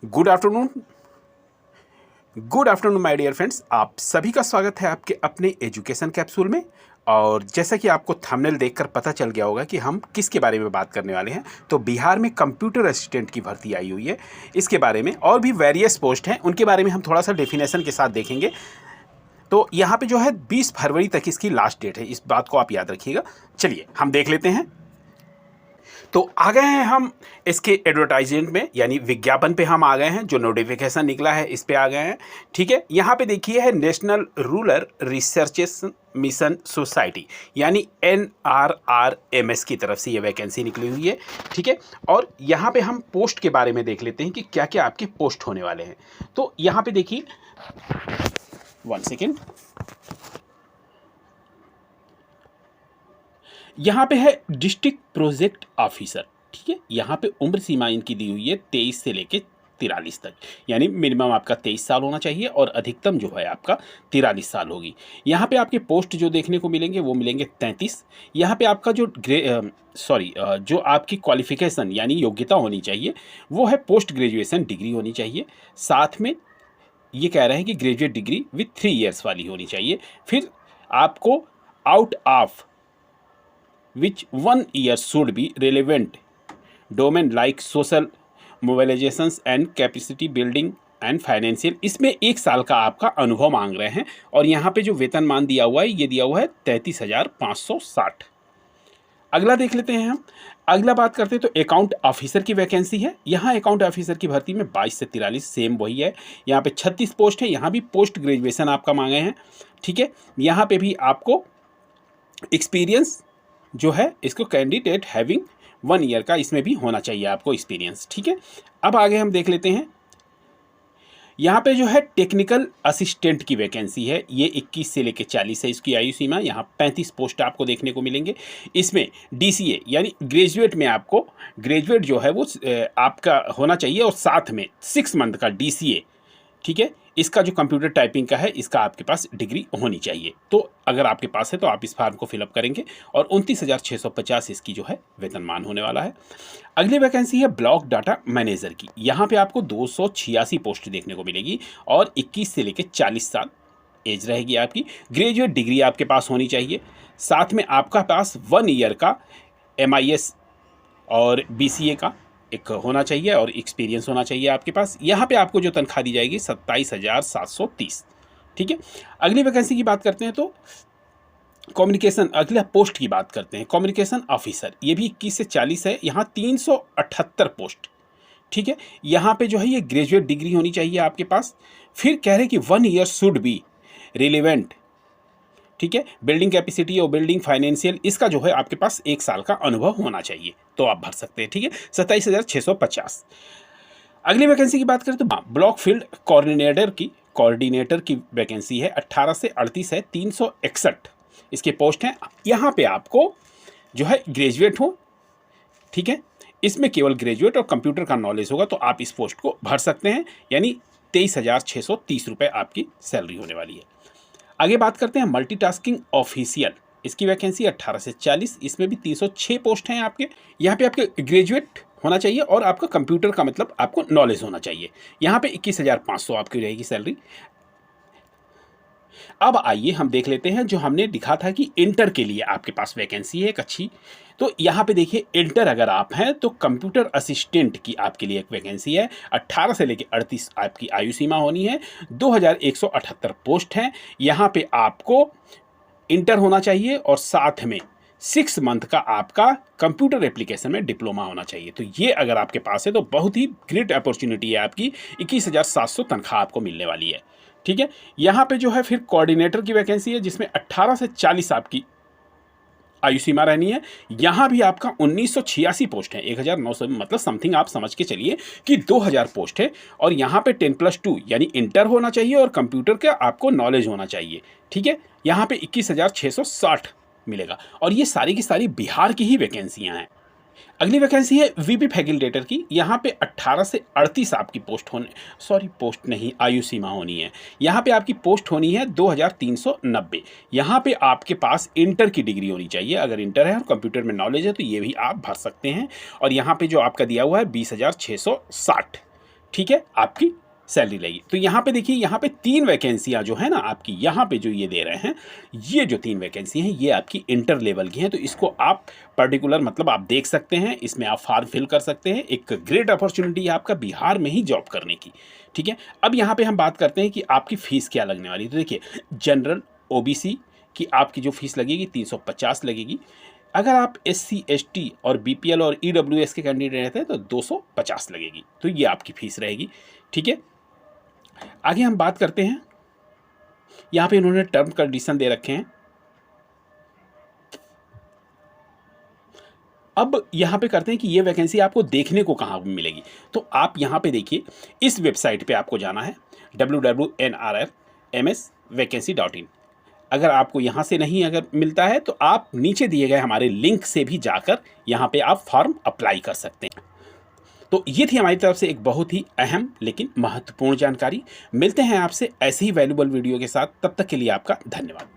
Good afternoon my dear friends. आप सभी का स्वागत है आपके अपने एजुकेशन कैप्सूल में। और जैसा कि आपको थंबनेल देखकर पता चल गया होगा कि हम किसके बारे में बात करने वाले हैं, तो बिहार में कंप्यूटर असिस्टेंट की भर्ती आई हुई है। इसके बारे में और भी वेरियस पोस्ट हैं, उनके बारे में हम थोड़ा सा डेफिनेशन के साथ देखेंगे। तो यहाँ पे जो है 20 फरवरी तक इसकी लास्ट डेट है, इस बात को आप याद रखिएगा। चलिए हम देख लेते हैं। तो आ गए हैं हम इसके एडवर्टाइजमेंट में, यानी विज्ञापन पे हम आ गए हैं। जो नोटिफिकेशन निकला है इस पे आ गए हैं। ठीक है, यहाँ पे देखिए है national rural researches mission society, यानी NRRMS की तरफ से ये वैकेंसी निकली हुई है। ठीक है, और यहाँ पे हम पोस्ट के बारे में देख लेते हैं कि क्या क्या आपके पोस्ट होने वाले हैं। तो यहाँ पे देखिए, 1 सेकेंड, यहाँ पे है डिस्ट्रिक्ट प्रोजेक्ट ऑफिसर। ठीक है, यहाँ पे उम्र सीमा इनकी दी हुई है 23 से लेके 43 तक, यानी मिनिमम आपका 23 साल होना चाहिए और अधिकतम जो है आपका 43 साल होगी। यहाँ पे आपके पोस्ट जो देखने को मिलेंगे वो मिलेंगे 33। यहाँ पे आपका जो जो आपकी क्वालिफिकेशन यानी योग्यता होनी चाहिए वो है पोस्ट ग्रेजुएशन डिग्री होनी चाहिए। साथ में ये कह रहे हैं कि ग्रेजुएट डिग्री विथ 3 ईयर्स वाली होनी चाहिए। फिर आपको out of which 1 year should be relevant domain like social mobilizations and capacity building and financial। इसमें 1 साल का आपका अनुभव मांग रहे हैं। और यहाँ पे जो वेतनमान दिया हुआ है ये दिया हुआ है 33,560। अगला देख लेते हैं हम। अगला बात करते हैं तो अकाउंट ऑफिसर की वैकेंसी है। यहाँ अकाउंट ऑफिसर की भर्ती में 22 से 43 सेम वही है। यहाँ पे 36 पोस्ट है। यहाँ भी पोस्ट ग्रेजुएशन आपका मांगे हैं। ठीक है, यहाँ पे भी आपको एक्सपीरियंस जो है इसको कैंडिडेट हैविंग 1 ईयर का इसमें भी होना चाहिए आपको एक्सपीरियंस। ठीक है, अब आगे हम देख लेते हैं। यहाँ पे जो है टेक्निकल असिस्टेंट की वैकेंसी है, ये 21 से लेकर 40 है इसकी आयु सीमा। यहाँ 35 पोस्ट आपको देखने को मिलेंगे। इसमें DCA यानी ग्रेजुएट में आपको ग्रेजुएट जो है वो आपका होना चाहिए और साथ में 6 मंथ का DCA। ठीक है, इसका जो कंप्यूटर टाइपिंग का है इसका आपके पास डिग्री होनी चाहिए। तो अगर आपके पास है तो आप इस फॉर्म को फिलअप करेंगे और 29,650 इसकी जो है वेतनमान होने वाला है। अगली वैकेंसी है ब्लॉक डाटा मैनेजर की। यहाँ पे आपको 286 पोस्ट देखने को मिलेगी और 21 से लेकर 40 साल एज रहेगी आपकी। ग्रेजुएट डिग्री आपके पास होनी चाहिए। साथ में आपका पास 1 ईयर का MIS और BCA का एक होना चाहिए और एक्सपीरियंस होना चाहिए आपके पास। यहाँ पे आपको जो तनख्वाह दी जाएगी 27,730। ठीक है, अगली वैकेंसी की बात करते हैं तो कम्युनिकेशन, अगला पोस्ट की बात करते हैं कम्युनिकेशन ऑफिसर। ये भी 21 से 40 है। यहाँ 378 पोस्ट। ठीक है, यहाँ पे जो है ये ग्रेजुएट डिग्री होनी चाहिए आपके पास। फिर कह रहे हैं कि 1 ईयर शुड बी रिलेवेंट। ठीक है, बिल्डिंग कैपेसिटी और बिल्डिंग फाइनेंशियल, इसका जो है आपके पास 1 साल का अनुभव होना चाहिए तो आप भर सकते हैं। ठीक है, 27,650। अगली वैकेंसी की बात करें तो ब्लॉक फील्ड कोऑर्डिनेटर की वैकेंसी है। 18 से 38 है, 361 इसके पोस्ट हैं। यहाँ पे आपको जो है ग्रेजुएट हो। ठीक है, इसमें केवल ग्रेजुएट और कंप्यूटर का नॉलेज होगा तो आप इस पोस्ट को भर सकते हैं, यानी 23,630 रुपये आपकी सैलरी होने वाली है। आगे बात करते हैं मल्टीटास्किंग ऑफिशियल। इसकी वैकेंसी 18 से 40, इसमें भी 306 पोस्ट हैं आपके। यहाँ पे आपके ग्रेजुएट होना चाहिए और आपका कंप्यूटर का मतलब आपको नॉलेज होना चाहिए। यहाँ पे 21,500 आपकी रहेगी सैलरी। अब आइए हम देख लेते हैं जो हमने दिखा था कि इंटर के लिए आपके पास वैकेंसी है एक अच्छी। तो यहाँ पे देखिए, इंटर अगर आप हैं तो कंप्यूटर असिस्टेंट की आपके लिए एक वैकेंसी है। 18 से लेकर 38 आपकी आयु सीमा होनी है। 2,178 पोस्ट हैं। यहाँ पे आपको इंटर होना चाहिए और साथ में 6 मंथ का आपका कंप्यूटर एप्लीकेशन में डिप्लोमा होना चाहिए। तो ये अगर आपके पास है तो बहुत ही ग्रेट अपॉर्चुनिटी है आपकी। 21,700 तनख्वाह आपको मिलने वाली है। ठीक है, यहाँ पे जो है फिर कोऑर्डिनेटर की वैकेंसी है जिसमें 18 से 40 आपकी आयु सीमा रहनी है। यहाँ भी आपका 1986 पोस्ट है। 1,900 मतलब समथिंग आप समझ के चलिए कि 2,000 पोस्ट है। और यहाँ पे 10+2 यानी इंटर होना चाहिए और कंप्यूटर का आपको नॉलेज होना चाहिए। ठीक है, यहाँ पे 21,660 मिलेगा और ये सारी की सारी बिहार की ही वैकेंसियाँ हैं। अगली वैकेंसी है VP फैसिलिटेटर की। यहाँ पे 18 से 38 आपकी पोस्ट नहीं, आयु सीमा होनी है। यहाँ पे आपकी पोस्ट होनी है 2,390। यहाँ पे आपके पास इंटर की डिग्री होनी चाहिए। अगर इंटर है और कंप्यूटर में नॉलेज है तो ये भी आप भर सकते हैं। और यहाँ पे जो आपका दिया हुआ है 20,660। ठीक है, आपकी सैलरी लगेगी। तो यहाँ पे देखिए, यहाँ पे 3 वैकेंसियाँ जो है ना आपकी, यहाँ पे जो ये दे रहे हैं, ये जो 3 वैकेंसी हैं ये आपकी इंटर लेवल की हैं। तो इसको आप पर्टिकुलर मतलब आप देख सकते हैं, इसमें आप फॉर्म फिल कर सकते हैं। एक ग्रेट अपॉर्चुनिटी है आपका बिहार में ही जॉब करने की, ठीक है। अब यहाँ पे हम बात करते हैं कि आपकी फ़ीस क्या लगने वाली है। तो देखिए, जनरल ओबीसी की आपकी जो फीस लगेगी 350 लगेगी। अगर आप SC ST और BPL और EWS के कैंडिडेट रहते हैं तो 250 लगेगी। तो ये आपकी फ़ीस रहेगी, ठीक है। आगे हम बात करते हैं, यहाँ पे इन्होंने टर्म कंडीशन दे रखे हैं। अब यहाँ पे करते हैं कि ये वैकेंसी आपको देखने को कहाँ मिलेगी। तो आप यहाँ पे देखिए, इस वेबसाइट पे आपको जाना है www.nrfms.vacancy.in। अगर आपको यहाँ से नहीं अगर मिलता है तो आप नीचे दिए गए हमारे लिंक से भी जाकर यहाँ पे आप फॉर्म अप्लाई कर सकते हैं। तो ये थी हमारी तरफ से एक बहुत ही अहम लेकिन महत्वपूर्ण जानकारी। मिलते हैं आपसे ऐसे ही वैल्यूबल वीडियो के साथ, तब तक के लिए आपका धन्यवाद।